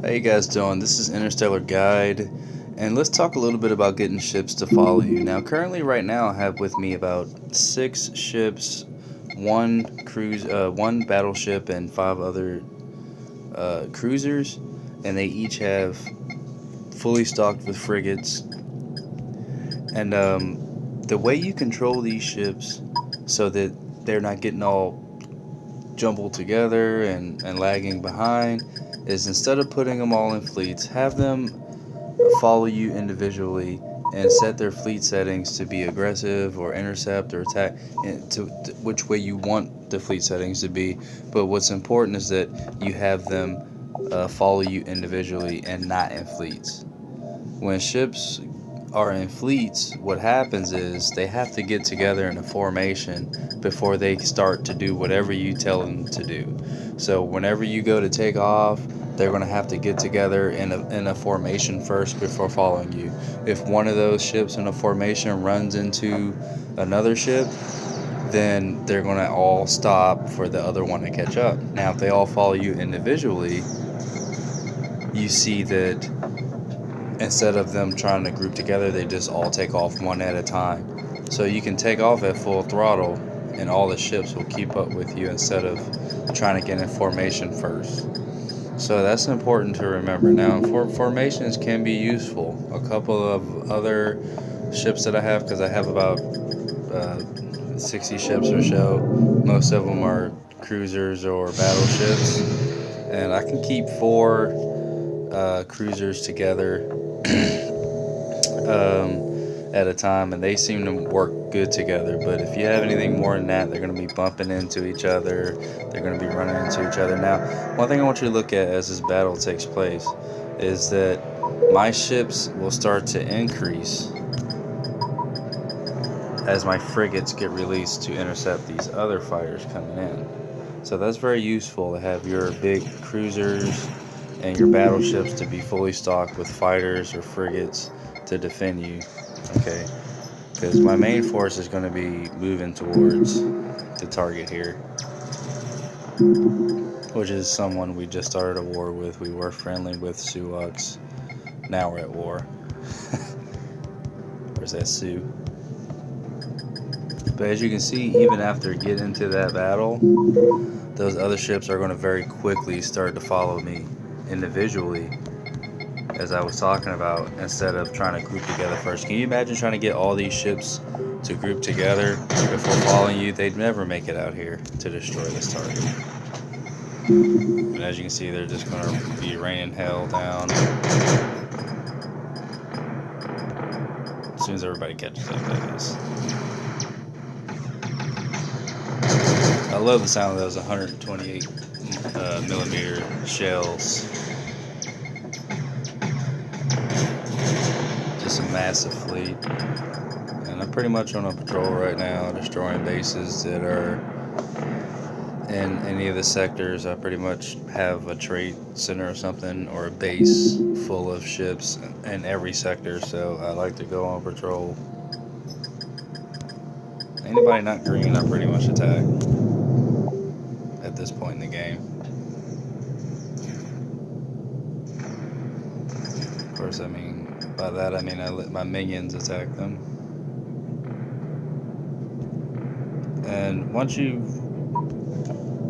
How you guys doing? This is Interstellar Guide, and let's talk a little bit about getting ships to follow you. Now, currently, right now, I have with me about 6 ships, one battleship, and 5 other cruisers, and they each have fully stocked with frigates. And the way you control these ships so that they're not getting all jumbled together and lagging behind is instead of putting them all in fleets, have them follow you individually and set their fleet settings to be aggressive or intercept or attack, and to which way you want the fleet settings to be. But what's important is that you have them follow you individually and not in fleets. When ships are in fleets, what happens is they have to get together in a formation before they start to do whatever you tell them to do. So whenever you go to take off, they're going to have to get together in a formation first before following you. If one of those ships in a formation runs into another ship, then they're going to all stop for the other one to catch up. Now, if they all follow you individually, you see that instead of them trying to group together, they just all take off one at a time. So you can take off at full throttle and all the ships will keep up with you instead of trying to get in formation first. So that's important to remember. Now, formations can be useful. A couple of other ships that I have, because I have about 60 ships or so, most of them are cruisers or battleships, and I can keep 4 cruisers together at a time, and they seem to work good together. But if you have anything more than that, they're going to be bumping into each other, they're going to be running into each other. Now, one thing I want you to look at as this battle takes place is that my ships will start to increase as my frigates get released to intercept these other fighters coming in. So that's very useful to have your big cruisers and your battleships to be fully stocked with fighters or frigates to defend you, okay? Because my main force is going to be moving towards the target here, which is someone we just started a war with. We were friendly with Sioux. Now we're at war. Where's that Sioux? But as you can see, even after getting into that battle, those other ships are going to very quickly start to follow me individually, as I was talking about, instead of trying to group together first. Can you imagine trying to get all these ships to group together before following you? They'd never make it out here to destroy this target. And as you can see, they're just going to be raining hell down as soon as everybody catches up, that is. I love the sound of those 128 millimeter shells. Just a massive fleet. And I'm pretty much on a patrol right now, destroying bases that are in any of the sectors. I pretty much have a trade center or something, or a base full of ships in every sector, so I like to go on patrol. Anybody not green, I pretty much attack at this point in the game. Of course, I mean, by that I mean I let my minions attack them. And once you've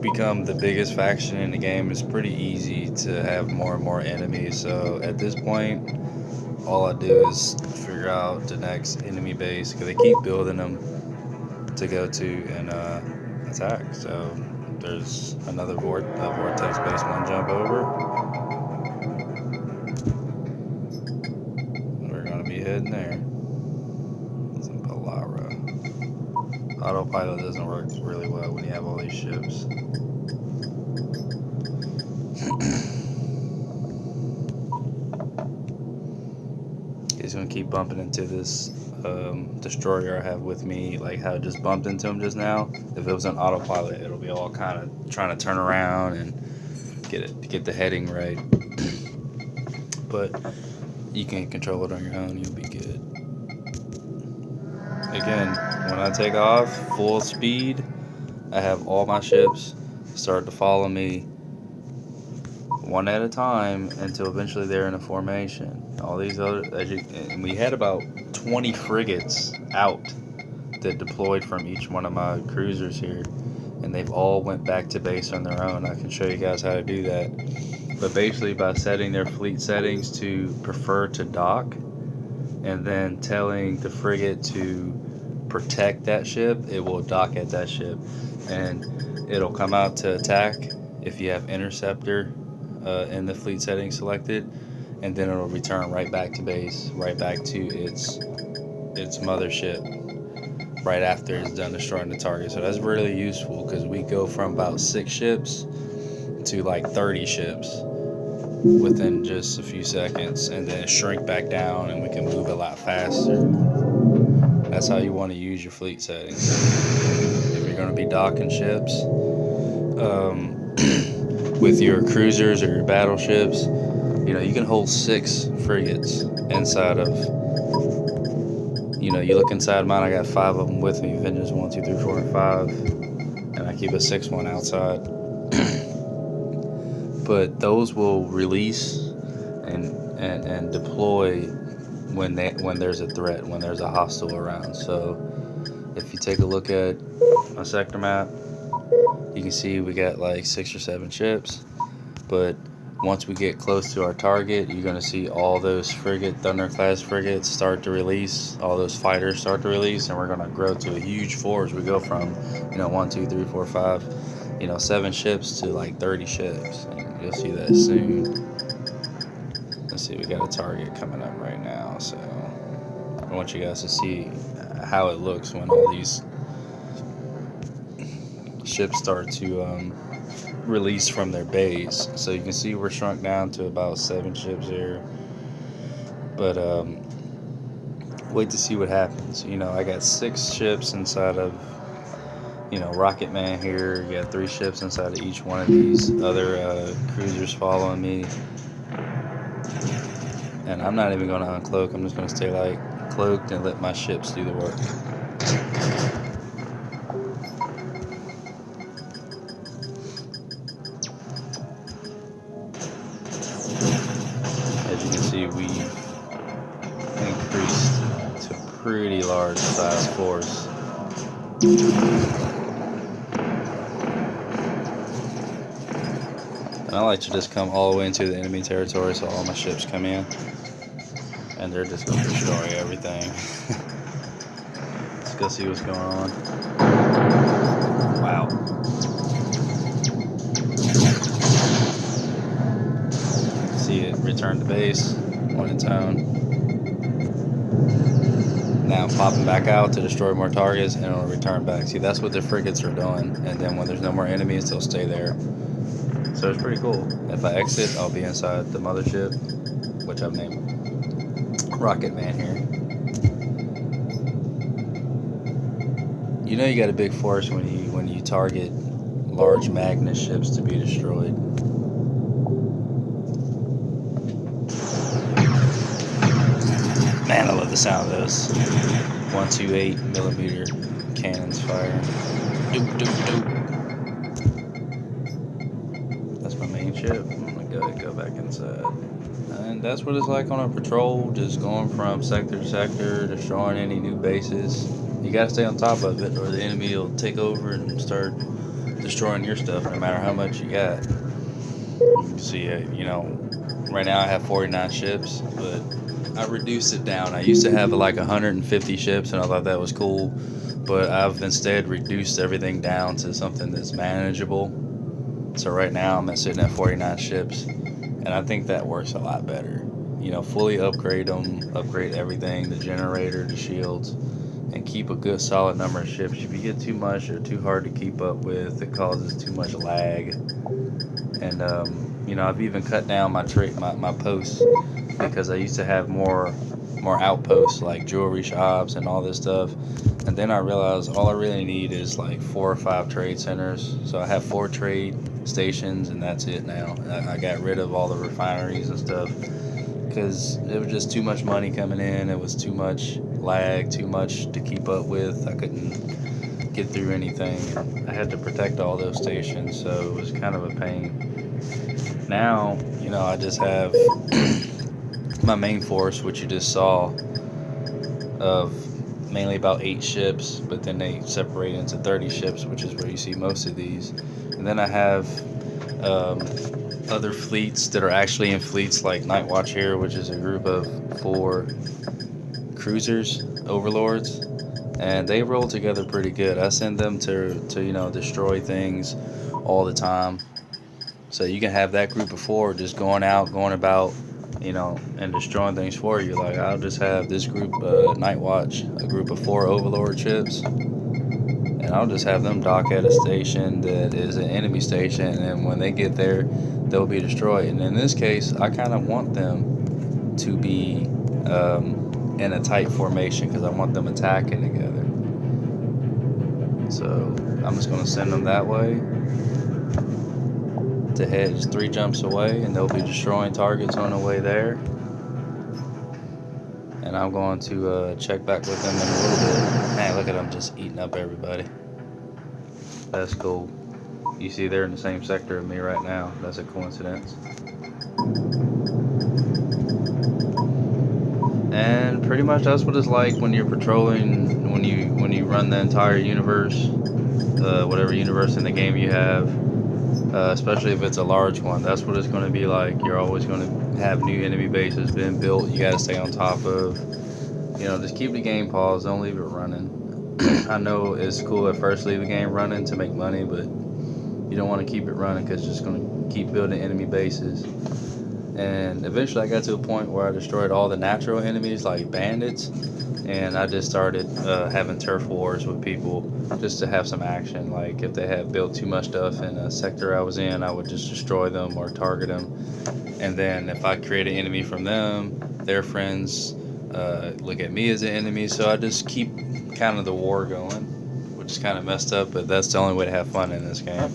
become the biggest faction in the game, it's pretty easy to have more and more enemies. So at this point, all I do is figure out the next enemy base, because they keep building them to go to and attack. So there's another vortex base one jump over. We're gonna be heading there. It's in Palara. Autopilot doesn't work really well when you have all these ships. He's gonna keep bumping into this destroyer I have with me, like how it just bumped into him just now. If it was on autopilot, it'll be all kind of trying to turn around and get the heading right. But you can control it on your own, you'll be good. Again, when I take off full speed, I have all my ships start to follow me one at a time until eventually they're in a formation. All these other, and we had about 20 frigates out that deployed from each one of my cruisers here, and they've all went back to base on their own. I can show you guys how to do that. But basically, by setting their fleet settings to prefer to dock, and then telling the frigate to protect that ship, it will dock at that ship, and it'll come out to attack if you have interceptor in the fleet setting selected, and then it'll return right back to base, right back to its mothership right after it's done destroying the target. So that's really useful, because we go from about 6 ships to like 30 ships within just a few seconds, and then shrink back down, and we can move a lot faster. That's how you want to use your fleet settings. If you're going to be docking ships with your cruisers or your battleships, you can hold 6 frigates inside of, you look inside mine, I got 5 of them with me, Avengers 1, 2, 3, 4, and 5, and I keep a 6th one outside. But those will release and deploy when there's a threat, when there's a hostile around. So if you take a look at my sector map, you can see we got like 6 or 7 ships. But once we get close to our target, you're going to see all those Thunder class frigates start to release, all those fighters start to release, and we're going to grow to a huge force. We go from 1, 2, 3, 4, 5, 7 ships to like 30 ships. And you'll see that soon. Let's see, we got a target coming up right now, so I want you guys to see how it looks when all these ships start to release from their base. So you can see we're shrunk down to about 7 ships here, but wait to see what happens. I got 6 ships inside of Rocket Man here. You got 3 ships inside of each one of these other cruisers following me, and I'm not even going to uncloak. I'm just going to stay like cloaked and let my ships do the work. As you can see, we've increased to pretty large size force. And I like to just come all the way into the enemy territory, so all my ships come in, and they're just going to destroy everything. Let's go see what's going on. Wow. See it return to base, one in town. Now popping back out to destroy more targets, and it'll return back. See, that's what the frigates are doing, and then when there's no more enemies, they'll stay there. So it's pretty cool. If I exit, I'll be inside the mothership, which I've named Rocket Man here. You got a big force when you target large Magnus ships to be destroyed. Man, I love the sound of those 128mm cannons firing. Doop, doop, doop. That's my main ship. I'm gonna go back inside. And that's what it's like on a patrol, just going from sector to sector, destroying any new bases. You gotta stay on top of it, or the enemy will take over and start destroying your stuff, no matter how much you got. You can see, right now I have 49 ships, but I reduced it down. I used to have like 150 ships, and I thought that was cool, but I've instead reduced everything down to something that's manageable. So right now I'm sitting at 49 ships, and I think that works a lot better. Fully upgrade them, upgrade everything, the generator, the shields, and keep a good solid number of ships. If you get too much or too hard to keep up with, it causes too much lag. And I've even cut down my posts, because I used to have more outposts like jewelry shops and all this stuff, and then I realized all I really need is like 4 or 5 trade centers. So I have 4 trade stations, and that's it now. I got rid of all the refineries and stuff, because it was just too much money coming in. It was too much lag, too much to keep up with. I couldn't get through anything. I had to protect all those stations, so it was kind of a pain. Now, you know, I just have my main force, which you just saw, of mainly about 8 ships, but then they separate into 30 ships, which is where you see most of these. And then I have um, other fleets that are actually in fleets like Night Watch here, which is a group of 4 cruisers, overlords, and they roll together pretty good. I send them to you know, destroy things all the time. So you can have that group of 4 just going out, going about, you know, and destroying things for you. Like I'll just have this group, Night Watch, a group of 4 overlord ships, and I'll just have them dock at a station that is an enemy station, and when they get there, they'll be destroyed. And in this case, I kind of want them to be in a tight formation because I want them attacking together. So I'm just going to send them that way to head just 3 jumps away, and they'll be destroying targets on the way there. And I'm going to check back with them in a little bit. Man, look at them just eating up everybody. That's cool. You see they're in the same sector of me right now. That's a coincidence. And pretty much that's what it's like when you're patrolling, when you run the entire universe, whatever universe in the game you have, especially if it's a large one. That's what it's going to be like. You're always going to have new enemy bases being built. You got to stay on top of. You know, just keep the game paused. Don't leave it running. I know it's cool at first to leave the game running to make money, but you don't want to keep it running because it's just going to keep building enemy bases. And eventually I got to a point where I destroyed all the natural enemies like bandits, and I just started having turf wars with people just to have some action. Like if they had built too much stuff in a sector I was in, I would just destroy them or target them. And then if I create an enemy from them, their friends look at me as an enemy. So I just keep kind of the war going, which is kind of messed up, but that's the only way to have fun in this game,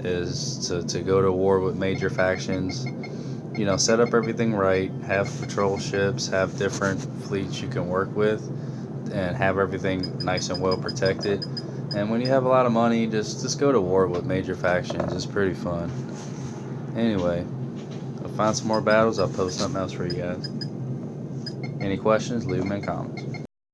is to go to war with major factions. You know, set up everything right, have patrol ships, have different fleets you can work with, and have everything nice and well protected. And when you have a lot of money, just go to war with major factions. It's pretty fun. Anyway, I'll find some more battles. I'll post something else for you guys. Any questions, leave them in comments.